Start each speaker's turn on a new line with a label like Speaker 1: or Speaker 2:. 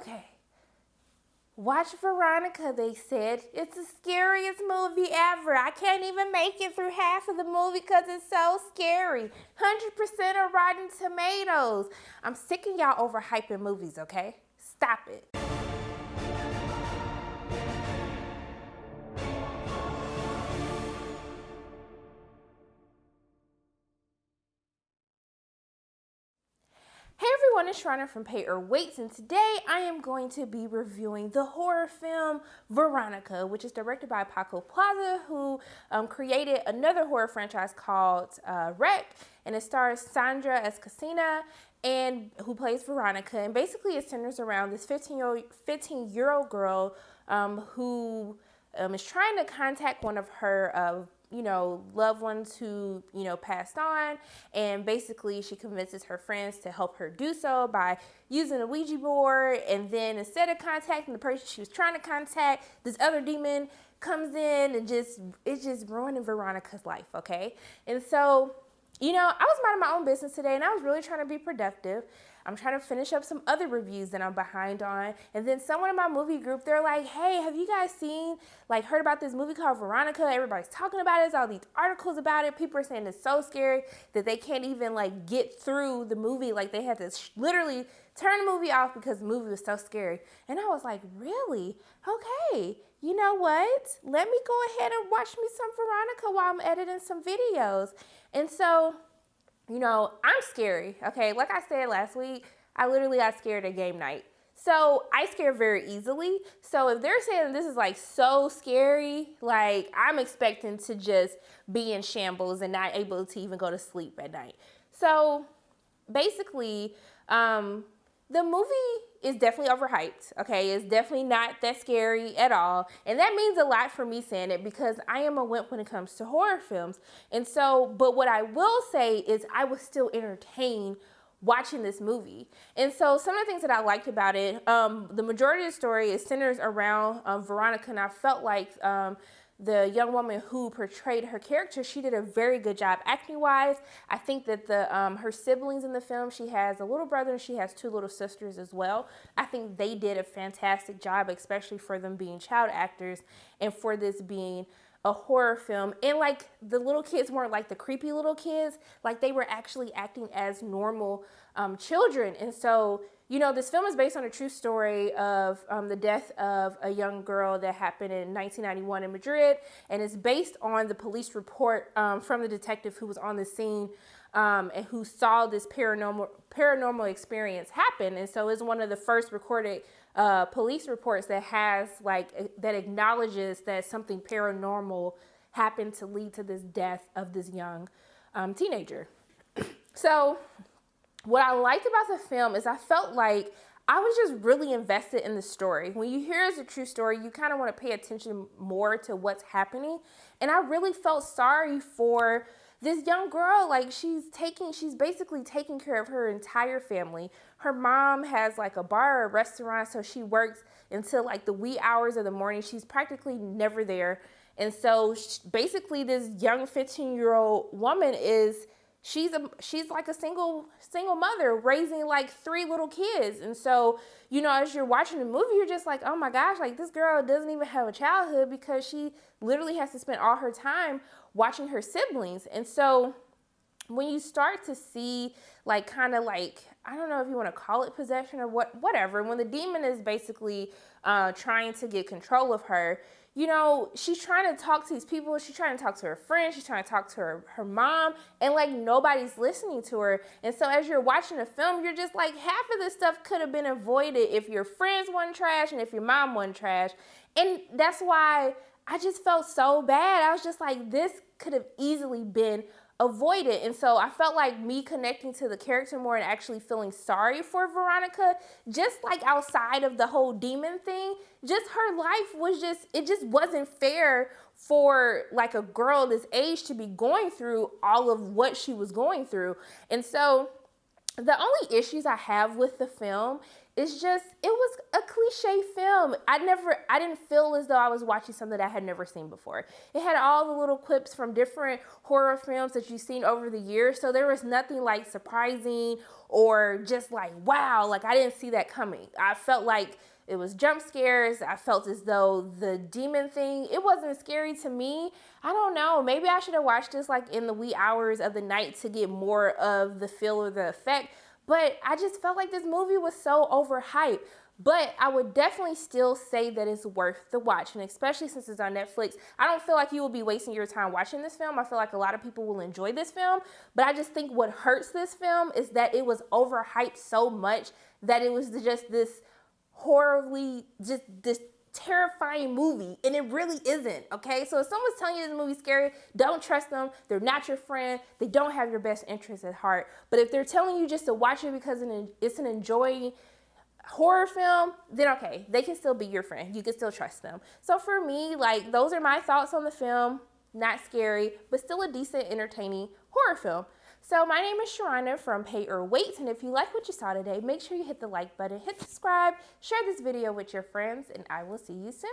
Speaker 1: Okay. Watch Veronica, they said. It's the scariest movie ever. I can't even make it through half of the movie because it's so scary. 100% of Rotten Tomatoes. I'm sick of y'all overhyping movies, okay? Stop it. Hey everyone, it's Shriner from Pay or Waits, and today I am going to be reviewing the horror film Veronica, which is directed by Paco Plaza, who created another horror franchise called Wreck, and it stars Sandra as Casina, and who plays Veronica, and basically it centers around this 15-year-old girl who is trying to contact one of her loved ones who, passed on. And basically she convinces her friends to help her do so by using a Ouija board. And then instead of contacting the person she was trying to contact, this other demon comes in and it's just ruining Veronica's life, okay? And so, I was minding my own business today and I was really trying to be productive. I'm trying to finish up some other reviews that I'm behind on. And then someone in my movie group, they're like, hey, have you guys heard about this movie called Veronica? Everybody's talking about it. There's all these articles about it. People are saying it's so scary that they can't even get through the movie. Like they had to literally turn the movie off because the movie was so scary. And I was like, really? Okay. You know what? Let me go ahead and watch me some Veronica while I'm editing some videos. And so, I'm scary, okay? Like I said last week, I literally got scared at game night. So I scare very easily. So if they're saying this is so scary, I'm expecting to just be in shambles and not able to even go to sleep at night. So basically, the movie is definitely overhyped, okay? It's definitely not that scary at all. And that means a lot for me saying it because I am a wimp when it comes to horror films. And so, but what I will say is I was still entertained watching this movie. And so some of the things that I liked about it, the majority of the story is centers around Veronica, and I felt like the young woman who portrayed her character, she did a very good job acting-wise. I think that her siblings in the film, she has a little brother and she has two little sisters as well. I think they did a fantastic job, especially for them being child actors and for this being a horror film. And the little kids weren't the creepy little kids, they were actually acting as normal children. And so, this film is based on a true story of the death of a young girl that happened in 1991 in Madrid. And it's based on the police report from the detective who was on the scene and who saw this paranormal experience happen. And so it's one of the first recorded police reports that has that acknowledges that something paranormal happened to lead to this death of this young teenager. So what I liked about the film is I felt like I was just really invested in the story. When you hear it's a true story, you kind of want to pay attention more to what's happening. And I really felt sorry for this young girl. She's basically taking care of her entire family. Her mom has a bar or a restaurant, so she works until the wee hours of the morning. She's practically never there. And so basically this young 15-year-old woman she's like a single mother raising three little kids. And so, as you're watching the movie, you're just oh my gosh, this girl doesn't even have a childhood because she literally has to spend all her time watching her siblings. And so when you start to see I don't know if you want to call it possession or whatever, when the demon is basically trying to get control of her, she's trying to talk to these people. She's trying to talk to her friends. She's trying to talk to her mom, and nobody's listening to her. And so as you're watching the film, you're just half of this stuff could have been avoided if your friends weren't trash and if your mom wasn't trash. And that's why I just felt so bad. I was just this could have easily been avoided. And so I felt me connecting to the character more and actually feeling sorry for Veronica, just outside of the whole demon thing, just her life was it just wasn't fair for a girl this age to be going through all of what she was going through. And so The only issues I have with the film is just it was a cliche film. I didn't feel as though I was watching something that I had never seen before. It had all the little clips from different horror films that you've seen over the years, so there was nothing like surprising or just like wow, like I didn't see that coming. I felt like it was jump scares. I felt as though the demon thing, it wasn't scary to me. I don't know. Maybe I should have watched this like in the wee hours of the night to get more of the feel or the effect. But I just felt like this movie was so overhyped. But I would definitely still say that it's worth the watch. And especially since it's on Netflix, I don't feel like you will be wasting your time watching this film. I feel like a lot of people will enjoy this film. But I just think what hurts this film is that it was overhyped so much that it was just this horribly, just this terrifying movie, and it really isn't. Okay, so if someone's telling you this movie's scary, don't trust them. They're not your friend. They don't have your best interests at heart. But if they're telling you just to watch it because it's an enjoying horror film, then okay, they can still be your friend. You can still trust them. So for me, like, those are my thoughts on the film. Not scary, but still a decent, entertaining horror film. So my name is Sharana from Pay or Wait, and if you like what you saw today, make sure you hit the like button, hit subscribe, share this video with your friends, and I will see you soon.